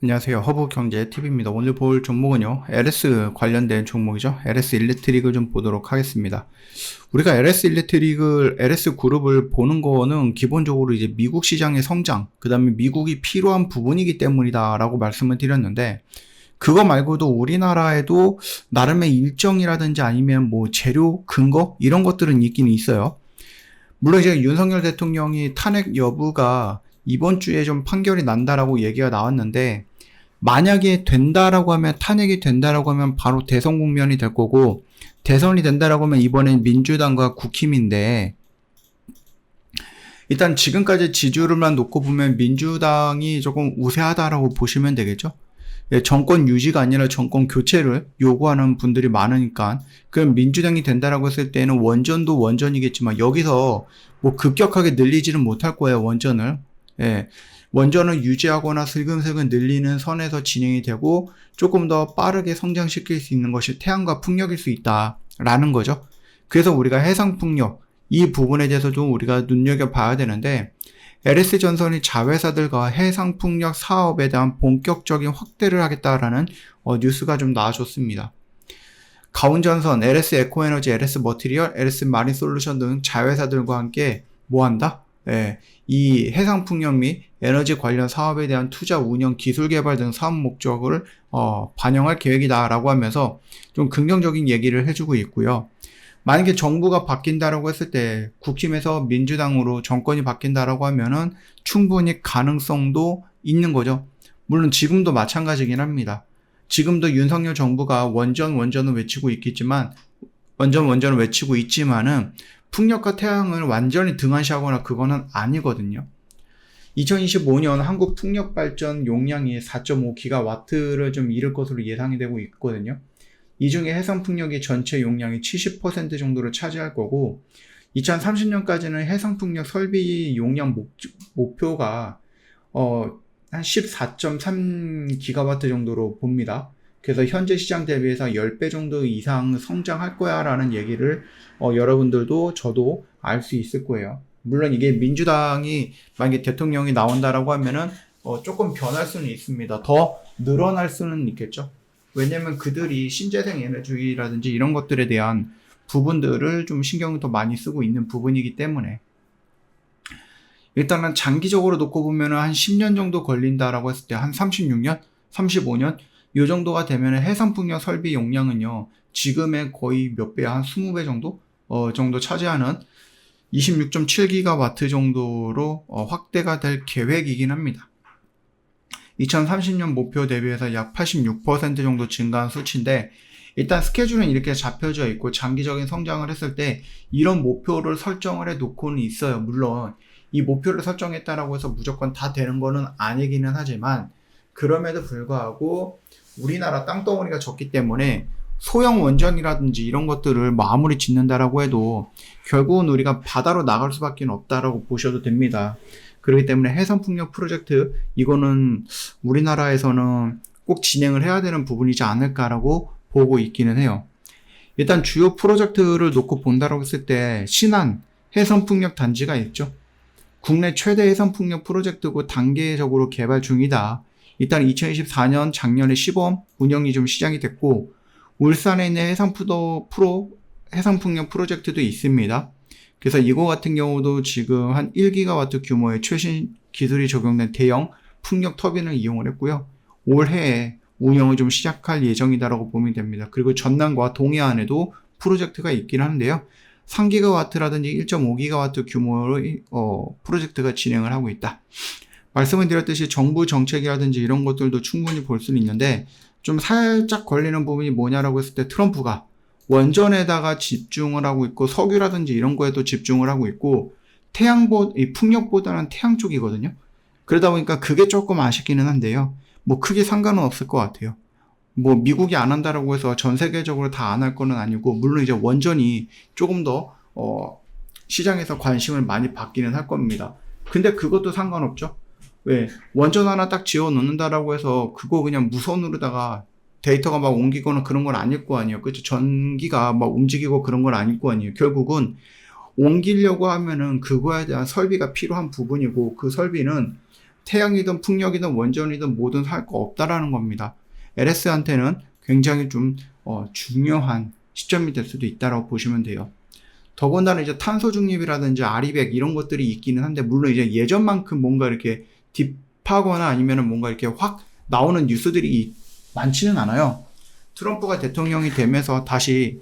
안녕하세요. 허브경제TV입니다. 오늘 볼 종목은요, LS 관련된 종목이죠. LS 일렉트릭을 좀 보도록 하겠습니다. 우리가 LS 일렉트릭을, LS 그룹을 보는 거는 기본적으로 이제 미국 시장의 성장, 그 다음에 미국이 필요한 부분이기 때문이다 라고 말씀을 드렸는데, 그거 말고도 우리나라에도 나름의 일정이라든지 아니면 뭐 재료, 근거 이런 것들은 있긴 있어요. 물론 이제 윤석열 대통령이 탄핵 여부가 이번 주에 좀 판결이 난다라고 얘기가 나왔는데, 만약에 된다라고 하면, 탄핵이 된다라고 하면 바로 대선 국면이 될 거고, 대선이 된다라고 하면 이번엔 민주당과 국힘인데, 일단 지금까지 지지율만 놓고 보면 민주당이 조금 우세하다라고 보시면 되겠죠. 정권 유지가 아니라 정권 교체를 요구하는 분들이 많으니까, 그럼 민주당이 된다라고 했을 때는 원전도 원전이겠지만 여기서 뭐 급격하게 늘리지는 못할 거예요, 원전을. 원전을 유지하거나 슬금슬금 늘리는 선에서 진행이 되고 조금 더 빠르게 성장시킬 수 있는 것이 태양과 풍력일 수 있다라는 거죠. 그래서 우리가 해상풍력 이 부분에 대해서 좀 우리가 눈여겨봐야 되는데, LS전선이 자회사들과 해상풍력 사업에 대한 본격적인 확대를 하겠다라는 뉴스가 좀 나와줬습니다. 가온전선, LS 에코에너지, LS 머티리얼, LS 마린솔루션 등 자회사들과 함께 뭐한다? 이 해상풍력 및 에너지 관련 사업에 대한 투자, 운영, 기술 개발 등 사업 목적을 반영할 계획이다라고 하면서 좀 긍정적인 얘기를 해주고 있고요. 만약에 정부가 바뀐다라고 했을 때 국힘에서 민주당으로 정권이 바뀐다라고 하면은 충분히 가능성도 있는 거죠. 물론 지금도 마찬가지긴 합니다. 지금도 윤석열 정부가 원전을 외치고 있겠지만, 원전을 외치고 있지만은 풍력과 태양을 완전히 등한시하거나 그거는 아니거든요. 2025년 한국 풍력 발전 용량이 4.5기가와트를 좀 이룰 것으로 예상이 되고 있거든요. 이 중에 해상 풍력이 전체 용량의 70% 정도를 차지할 거고, 2030년까지는 해상 풍력 설비 용량 목표가 한 14.3기가와트 정도로 봅니다. 그래서 현재 시장 대비해서 10배 정도 이상 성장할 거야 라는 얘기를 여러분들도 저도 알 수 있을 거예요. 물론 이게 민주당이 만약에 대통령이 나온다라고 하면은 조금 변할 수는 있습니다. 더 늘어날 수는 있겠죠. 왜냐면 그들이 신재생 에너지라든지 이런 것들에 대한 부분들을 좀 신경을 더 많이 쓰고 있는 부분이기 때문에, 일단은 장기적으로 놓고 보면은 한 10년 정도 걸린다라고 했을 때 한 36년, 35년 이 정도가 되면 해상풍력 설비 용량은요, 지금의 거의 몇 배야, 한 20배 정도? 정도 차지하는 26.7기가와트 정도로 확대가 될 계획이긴 합니다. 2030년 목표 대비해서 약 86% 정도 증가한 수치인데, 일단 스케줄은 이렇게 잡혀져 있고 장기적인 성장을 했을 때 이런 목표를 설정을 해 놓고는 있어요. 물론 이 목표를 설정했다라고 해서 무조건 다 되는 거는 아니기는 하지만, 그럼에도 불구하고 우리나라 땅덩어리가 적기 때문에 소형 원전이라든지 이런 것들을 아무리 짓는다라고 해도 결국은 우리가 바다로 나갈 수밖에 없다라고 보셔도 됩니다. 그렇기 때문에 해상풍력 프로젝트, 이거는 우리나라에서는 꼭 진행을 해야 되는 부분이지 않을까라고 보고 있기는 해요. 일단 주요 프로젝트를 놓고 본다라고 했을 때 신안 해상풍력 단지가 있죠. 국내 최대 해상풍력 프로젝트고 단계적으로 개발 중이다. 일단 2024년 작년에 시범 운영이 좀 시작이 됐고, 울산에 있는 해상풍력 프로젝트도 있습니다. 그래서 이거 같은 경우도 지금 한 1기가와트 규모의 최신 기술이 적용된 대형 풍력 터빈을 이용을 했고요. 올해에 운영을 좀 시작할 예정이다라고 보면 됩니다. 그리고 전남과 동해안에도 프로젝트가 있긴 한데요. 3기가와트라든지 1.5기가와트 규모의 프로젝트가 진행을 하고 있다. 말씀을 드렸듯이 정부 정책이라든지 이런 것들도 충분히 볼 수는 있는데, 좀 살짝 걸리는 부분이 뭐냐라고 했을 때 트럼프가 원전에다가 집중을 하고 있고 석유라든지 이런 거에도 집중을 하고 있고, 풍력보다는 태양 쪽이거든요. 그러다 보니까 그게 조금 아쉽기는 한데요. 뭐 크게 상관은 없을 것 같아요. 뭐 미국이 안 한다라고 해서 전 세계적으로 다 안 할 거는 아니고, 물론 이제 원전이 조금 더 시장에서 관심을 많이 받기는 할 겁니다. 근데 그것도 상관없죠. 왜? 원전 하나 딱 지어 놓는다라고 해서 그거 그냥 무선으로다가 데이터가 막 옮기거나 그런 건 아닐 거 아니에요. 그렇죠? 전기가 막 움직이고 그런 건 아닐 거 아니에요. 결국은 옮기려고 하면은 그거에 대한 설비가 필요한 부분이고, 그 설비는 태양이든 풍력이든 원전이든 뭐든 할 거 없다라는 겁니다. LS한테는 굉장히 좀 중요한 시점이 될 수도 있다라고 보시면 돼요. 더군다나 이제 탄소 중립이라든지 아리백 이런 것들이 있기는 한데, 물론 이제 예전만큼 뭔가 이렇게 딥하거나 아니면은 뭔가 이렇게 확 나오는 뉴스들이 많지는 않아요. 트럼프가 대통령이 되면서 다시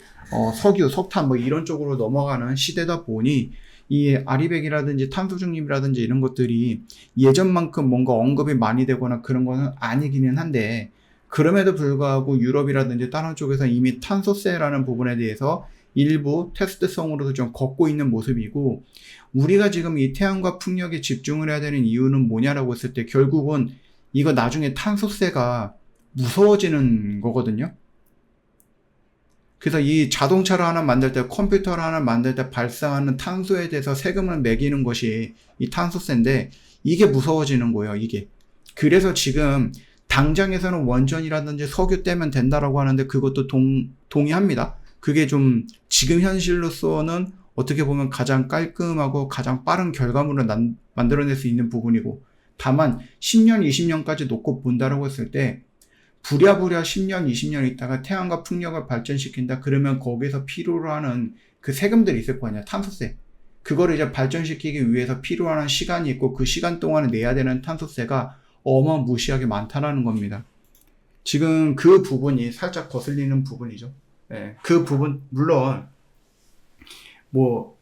석유, 석탄 뭐 이런 쪽으로 넘어가는 시대다 보니 이 아리백이라든지 탄소 중립이라든지 이런 것들이 예전만큼 뭔가 언급이 많이 되거나 그런 거는 아니기는 한데, 그럼에도 불구하고 유럽이라든지 다른 쪽에서 이미 탄소세라는 부분에 대해서 일부 테스트성으로도 좀 걷고 있는 모습이고, 우리가 지금 이 태양과 풍력에 집중을 해야 되는 이유는 뭐냐라고 했을 때 결국은 이거 나중에 탄소세가 무서워지는 거거든요. 그래서 이 자동차를 하나 만들 때, 컴퓨터를 하나 만들 때 발생하는 탄소에 대해서 세금을 매기는 것이 이 탄소세인데, 이게 무서워지는 거예요, 이게. 그래서 지금 당장에서는 원전이라든지 석유 떼면 된다라고 하는데, 그것도 동의합니다. 그게 좀 지금 현실로서는 어떻게 보면 가장 깔끔하고 가장 빠른 결과물을 만들어낼 수 있는 부분이고, 다만 10년, 20년까지 놓고 본다라고 했을 때 부랴부랴 10년, 20년 있다가 태양과 풍력을 발전시킨다. 그러면 거기서 필요로 하는 그 세금들이 있을 거 아니야. 탄소세. 그거를 이제 발전시키기 위해서 필요한 시간이 있고, 그 시간 동안에 내야 되는 탄소세가 어마무시하게 많다라는 겁니다. 지금 그 부분이 살짝 거슬리는 부분이죠. 네, 그 부분, 물론 뭐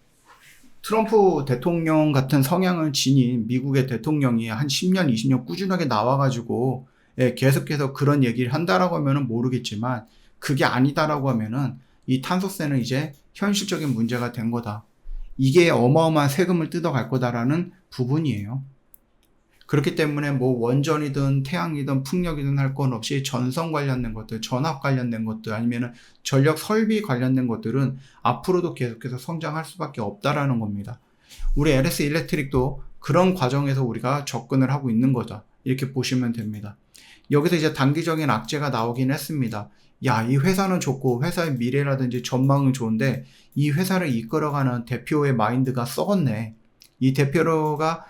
트럼프 대통령 같은 성향을 지닌 미국의 대통령이 한 10년, 20년 꾸준하게 나와가지고 계속해서 그런 얘기를 한다라고 하면은 모르겠지만, 그게 아니다라고 하면은 이 탄소세는 이제 현실적인 문제가 된 거다. 이게 어마어마한 세금을 뜯어갈 거다라는 부분이에요. 그렇기 때문에 뭐 원전이든 태양이든 풍력이든 할 건 없이 전선 관련된 것들, 전압 관련된 것들, 아니면은 전력 설비 관련된 것들은 앞으로도 계속해서 성장할 수밖에 없다라는 겁니다. 우리 LS 일렉트릭도 그런 과정에서 우리가 접근을 하고 있는 거다. 이렇게 보시면 됩니다. 여기서 이제 단기적인 악재가 나오긴 했습니다. 야, 이 회사는 좋고 회사의 미래라든지 전망은 좋은데 이 회사를 이끌어가는 대표의 마인드가 썩었네. 이 대표가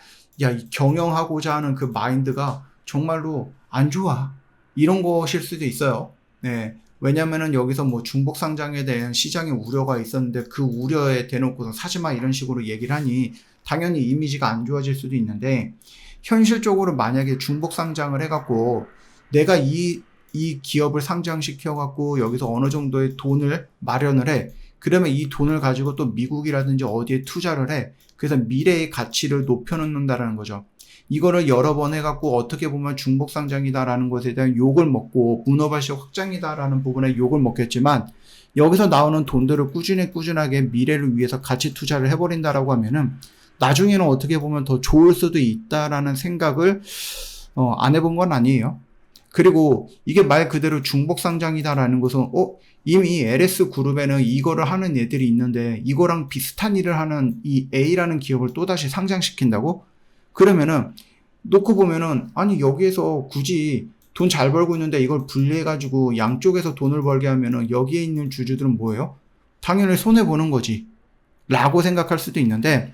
경영하고자 하는 그 마인드가 정말로 안 좋아. 이런 것일 수도 있어요. 네. 왜냐면은 여기서 뭐 중복 상장에 대한 시장의 우려가 있었는데, 그 우려에 대놓고서 사지마 이런 식으로 얘기를 하니 당연히 이미지가 안 좋아질 수도 있는데, 현실적으로 만약에 중복 상장을 해갖고 내가 이 기업을 상장시켜갖고 여기서 어느 정도의 돈을 마련을 해. 그러면 이 돈을 가지고 또 미국이라든지 어디에 투자를 해. 그래서 미래의 가치를 높여놓는다라는 거죠. 이거를 여러 번 해갖고 어떻게 보면 중복상장이다라는 것에 대한 욕을 먹고 문어발식 확장이다라는 부분에 욕을 먹겠지만, 여기서 나오는 돈들을 꾸준하게 미래를 위해서 가치 투자를 해버린다라고 하면은 나중에는 어떻게 보면 더 좋을 수도 있다라는 생각을 안 해본 건 아니에요. 그리고 이게 말 그대로 중복상장이다라는 것은 이미 LS 그룹에는 이거를 하는 애들이 있는데 이거랑 비슷한 일을 하는 이 A라는 기업을 또다시 상장시킨다고? 그러면은 놓고 보면은, 아니 여기에서 굳이 돈 잘 벌고 있는데 이걸 분리해가지고 양쪽에서 돈을 벌게 하면은 여기에 있는 주주들은 뭐예요? 당연히 손해보는 거지 라고 생각할 수도 있는데,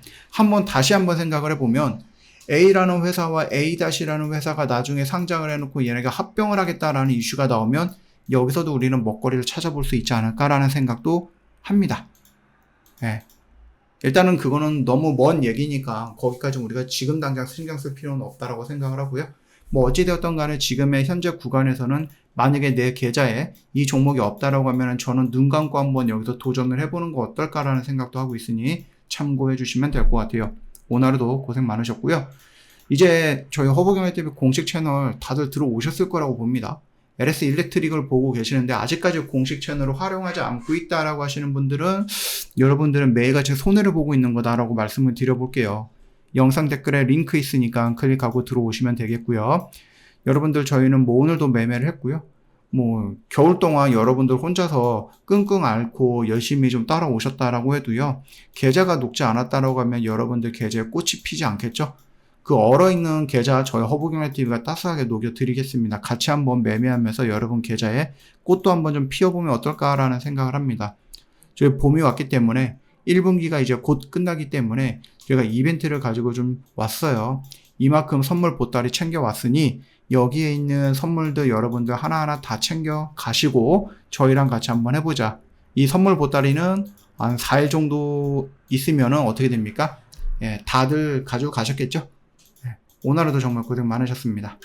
다시 한번 생각을 해보면 A라는 회사와 A-라는 회사가 나중에 상장을 해놓고 얘네가 합병을 하겠다라는 이슈가 나오면 여기서도 우리는 먹거리를 찾아볼 수 있지 않을까라는 생각도 합니다. 네. 일단은 그거는 너무 먼 얘기니까 거기까지 우리가 지금 당장 신경 쓸 필요는 없다라고 생각을 하고요. 뭐 어찌되었던 간에 지금의 현재 구간에서는 만약에 내 계좌에 이 종목이 없다라고 하면 저는 눈 감고 한번 여기서 도전을 해보는 거 어떨까라는 생각도 하고 있으니 참고해 주시면 될 것 같아요. 오늘도 고생 많으셨고요. 이제 저희 허브경제TV 공식 채널 다들 들어오셨을 거라고 봅니다. LS 일렉트릭을 보고 계시는데 아직까지 공식 채널을 활용하지 않고 있다라고 하시는 분들은, 여러분들은 매일같이 손해를 보고 있는 거다라고 말씀을 드려볼게요. 영상 댓글에 링크 있으니까 클릭하고 들어오시면 되겠고요. 여러분들 저희는 뭐 오늘도 매매를 했고요. 뭐 겨울 동안 여러분들 혼자서 끙끙 앓고 열심히 좀 따라오셨다라고 해도요, 계좌가 녹지 않았다라고 하면 여러분들 계좌에 꽃이 피지 않겠죠? 그 얼어있는 계좌 저희 허브경제TV가 따스하게 녹여드리겠습니다. 같이 한번 매매하면서 여러분 계좌에 꽃도 한번 좀 피워보면 어떨까라는 생각을 합니다. 저희 봄이 왔기 때문에 1분기가 이제 곧 끝나기 때문에 제가 이벤트를 가지고 좀 왔어요. 이만큼 선물 보따리 챙겨 왔으니 여기에 있는 선물들 여러분들 하나하나 다 챙겨 가시고 저희랑 같이 한번 해보자. 이 선물 보따리는 한 4일 정도 있으면은 어떻게 됩니까? 예, 다들 가지고 가셨겠죠? 예, 오늘도 정말 고생 많으셨습니다.